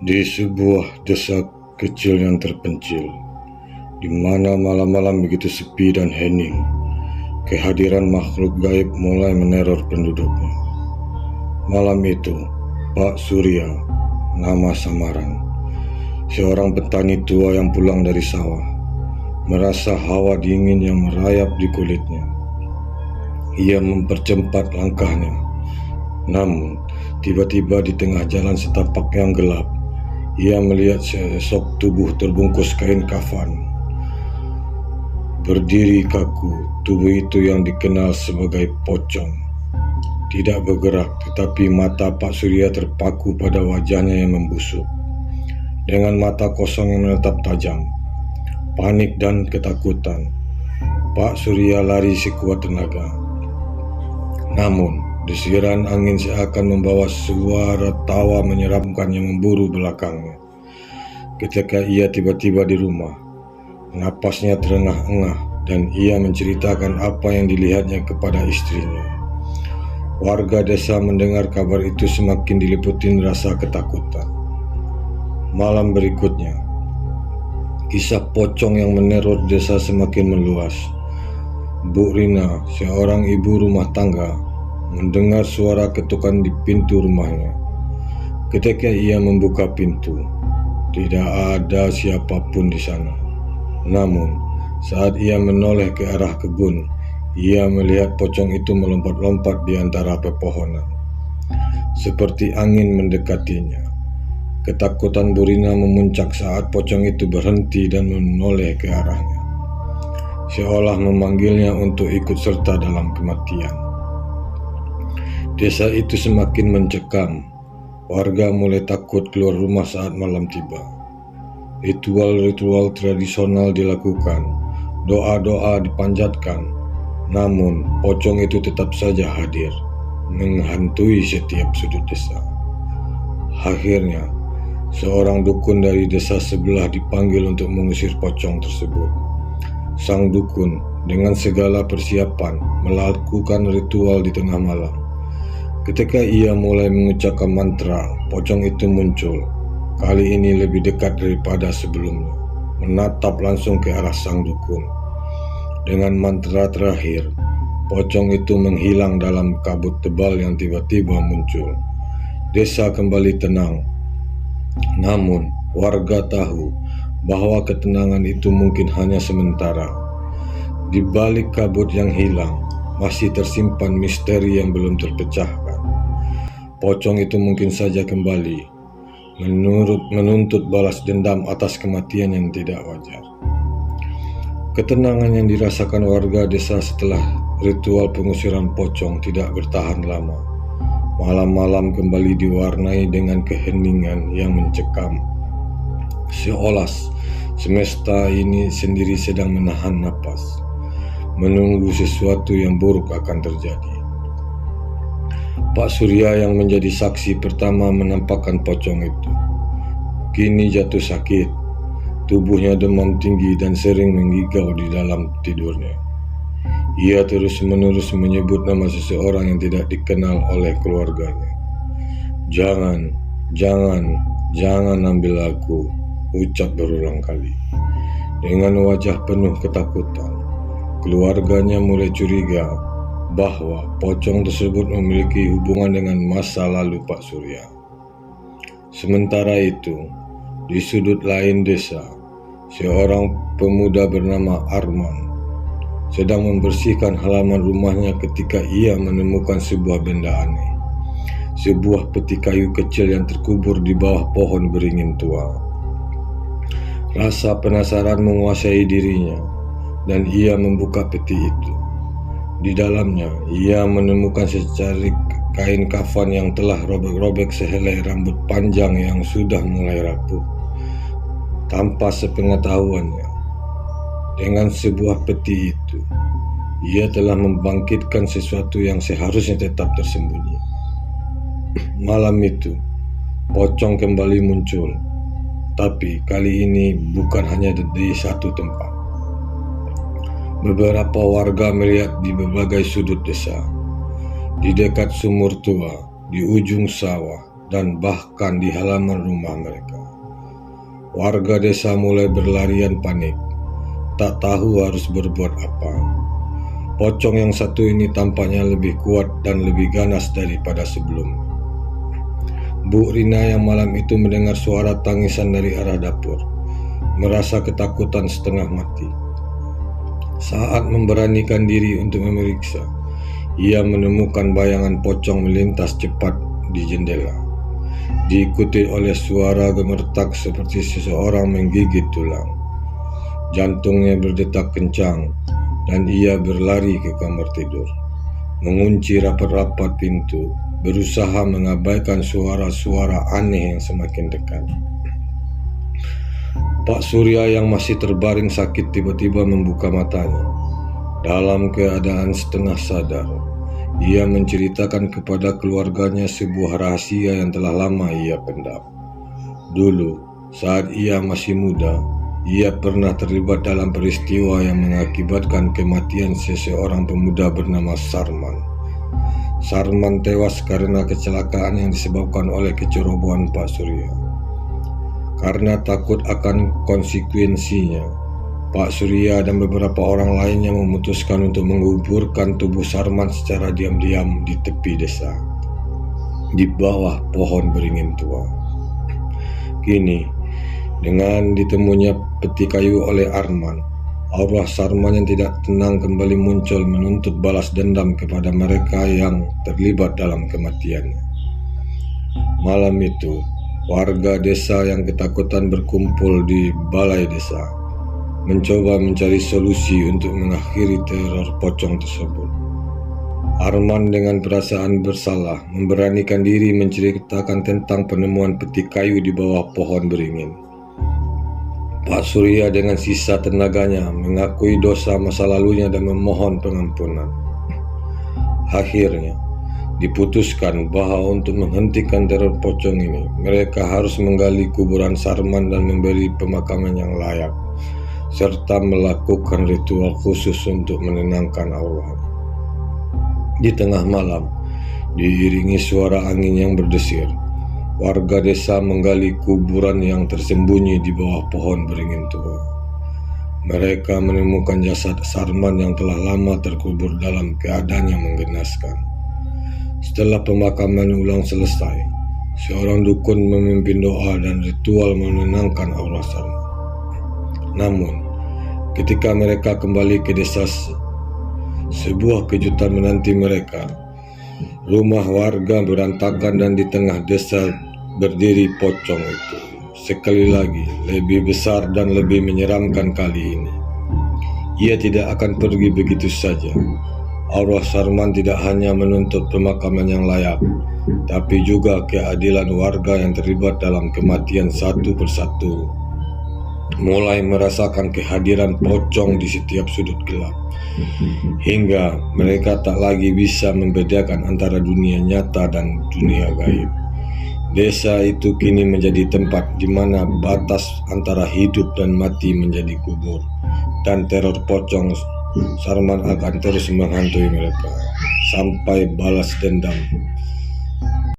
Di sebuah desa kecil yang terpencil, di mana malam-malam begitu sepi dan hening, kehadiran makhluk gaib mulai meneror penduduknya. Malam itu, Pak Surya, nama samaran, seorang petani tua yang pulang dari sawah, merasa hawa dingin yang merayap di kulitnya. Ia mempercepat langkahnya, namun tiba-tiba di tengah jalan setapak yang gelap, ia melihat sesosok tubuh terbungkus kain kafan. Berdiri kaku, tubuh itu yang dikenal sebagai pocong tidak bergerak, tetapi mata Pak Surya terpaku pada wajahnya yang membusuk. Dengan mata kosong yang menatap tajam, panik dan ketakutan, Pak Surya lari sekuat tenaga. Namun, desiran angin seakan membawa suara tawa menyeramkan yang memburu belakangnya. Ketika ia tiba-tiba di rumah, napasnya terengah-engah dan ia menceritakan apa yang dilihatnya kepada istrinya. Warga desa mendengar kabar itu semakin diliputi rasa ketakutan. Malam berikutnya, kisah pocong yang meneror desa semakin meluas. Bu Rina, seorang ibu rumah tangga, mendengar suara ketukan di pintu rumahnya. Ketika ia membuka pintu, tidak ada siapapun di sana. Namun, saat ia menoleh ke arah kebun, ia melihat pocong itu melompat-lompat di antara pepohonan, seperti angin mendekatinya. Ketakutan Bu Rina memuncak saat pocong itu berhenti dan menoleh ke arahnya, seolah memanggilnya untuk ikut serta dalam kematian. Desa itu semakin mencekam. Warga mulai takut keluar rumah saat malam tiba. Ritual-ritual tradisional dilakukan, doa-doa dipanjatkan, namun pocong itu tetap saja hadir, menghantui setiap sudut desa. Akhirnya, seorang dukun dari desa sebelah dipanggil untuk mengusir pocong tersebut. Sang dukun dengan segala persiapan melakukan ritual di tengah malam. Ketika ia mulai mengucapkan mantra, pocong itu muncul. Kali ini lebih dekat daripada sebelumnya, menatap langsung ke arah sang dukun. Dengan mantra terakhir, pocong itu menghilang dalam kabut tebal yang tiba-tiba muncul. Desa kembali tenang. Namun, warga tahu bahwa ketenangan itu mungkin hanya sementara. Di balik kabut yang hilang, masih tersimpan misteri yang belum terpecahkan. Pocong itu mungkin saja kembali, menuntut balas dendam atas kematian yang tidak wajar. Ketenangan yang dirasakan warga desa setelah ritual pengusiran pocong tidak bertahan lama. Malam-malam kembali diwarnai dengan keheningan yang mencekam, seolah semesta ini sendiri sedang menahan napas, menunggu sesuatu yang buruk akan terjadi. Pak Surya yang menjadi saksi pertama menampakkan pocong itu, kini jatuh sakit. Tubuhnya demam tinggi dan sering menggigau di dalam tidurnya. Ia terus-menerus menyebut nama seseorang yang tidak dikenal oleh keluarganya. Jangan ambil aku, ucap berulang kali. Dengan wajah penuh ketakutan, keluarganya mulai curiga bahwa pocong tersebut memiliki hubungan dengan masa lalu Pak Surya. Sementara itu, di sudut lain desa, seorang pemuda bernama Arman sedang membersihkan halaman rumahnya ketika ia menemukan sebuah benda aneh. Sebuah peti kayu kecil yang terkubur di bawah pohon beringin tua. Rasa penasaran menguasai dirinya dan ia membuka peti itu. Di dalamnya, ia menemukan secarik kain kafan yang telah robek-robek sehelai rambut panjang yang sudah mulai rapuh. Tanpa sepengetahuannya, dengan sebuah peti itu, ia telah membangkitkan sesuatu yang seharusnya tetap tersembunyi. Malam itu, pocong kembali muncul, tapi kali ini bukan hanya di satu tempat. Beberapa warga melihat di berbagai sudut desa, di dekat sumur tua, di ujung sawah, dan bahkan di halaman rumah mereka. Warga desa mulai berlarian panik, tak tahu harus berbuat apa. Pocong yang satu ini tampaknya lebih kuat dan lebih ganas daripada sebelum. Bu Rina yang malam itu mendengar suara tangisan dari arah dapur, merasa ketakutan setengah mati. Saat memberanikan diri untuk memeriksa, ia menemukan bayangan pocong melintas cepat di jendela, diikuti oleh suara gemertak seperti seseorang menggigit tulang. Jantungnya berdetak kencang dan ia berlari ke kamar tidur, mengunci rapat-rapat pintu, berusaha mengabaikan suara-suara aneh yang semakin dekat. Pak Surya yang masih terbaring sakit tiba-tiba membuka matanya. Dalam keadaan setengah sadar, ia menceritakan kepada keluarganya sebuah rahasia yang telah lama ia pendam. Dulu, saat ia masih muda, ia pernah terlibat dalam peristiwa yang mengakibatkan kematian seseorang pemuda bernama Sarman. Sarman tewas karena kecelakaan yang disebabkan oleh kecerobohan Pak Surya. Karena takut akan konsekuensinya, Pak Surya dan beberapa orang lainnya memutuskan untuk menguburkan tubuh Sarman secara diam-diam di tepi desa, di bawah pohon beringin tua. Kini, dengan ditemunya peti kayu oleh Arman, arwah Sarman yang tidak tenang kembali muncul menuntut balas dendam kepada mereka yang terlibat dalam kematiannya. Malam itu, warga desa yang ketakutan berkumpul di balai desa, mencoba mencari solusi untuk mengakhiri teror pocong tersebut. Arman dengan perasaan bersalah memberanikan diri menceritakan tentang penemuan peti kayu di bawah pohon beringin. Pak Surya dengan sisa tenaganya mengakui dosa masa lalunya dan memohon pengampunan. Akhirnya, diputuskan bahwa untuk menghentikan teror pocong ini, mereka harus menggali kuburan Sarman dan memberi pemakaman yang layak, serta melakukan ritual khusus untuk menenangkan arwah. Di tengah malam, diiringi suara angin yang berdesir, warga desa menggali kuburan yang tersembunyi di bawah pohon beringin tua. Mereka menemukan jasad Sarman yang telah lama terkubur dalam keadaan yang menggenaskan. Setelah pemakaman ulang selesai, seorang dukun memimpin doa dan ritual menenangkan arwah Sarman. Namun, ketika mereka kembali ke desa, sebuah kejutan menanti mereka. Rumah warga berantakan dan di tengah desa berdiri pocong itu. Sekali lagi, lebih besar dan lebih menyeramkan kali ini. Ia tidak akan pergi begitu saja. Arwah Sarman tidak hanya menuntut pemakaman yang layak, tapi juga keadilan warga yang terlibat dalam kematian satu persatu. Mulai merasakan kehadiran pocong di setiap sudut gelap, hingga mereka tak lagi bisa membedakan antara dunia nyata dan dunia gaib. Desa itu kini menjadi tempat di mana batas antara hidup dan mati menjadi kubur, dan teror pocong Sarman akan terus menghantui mereka sampai balas dendam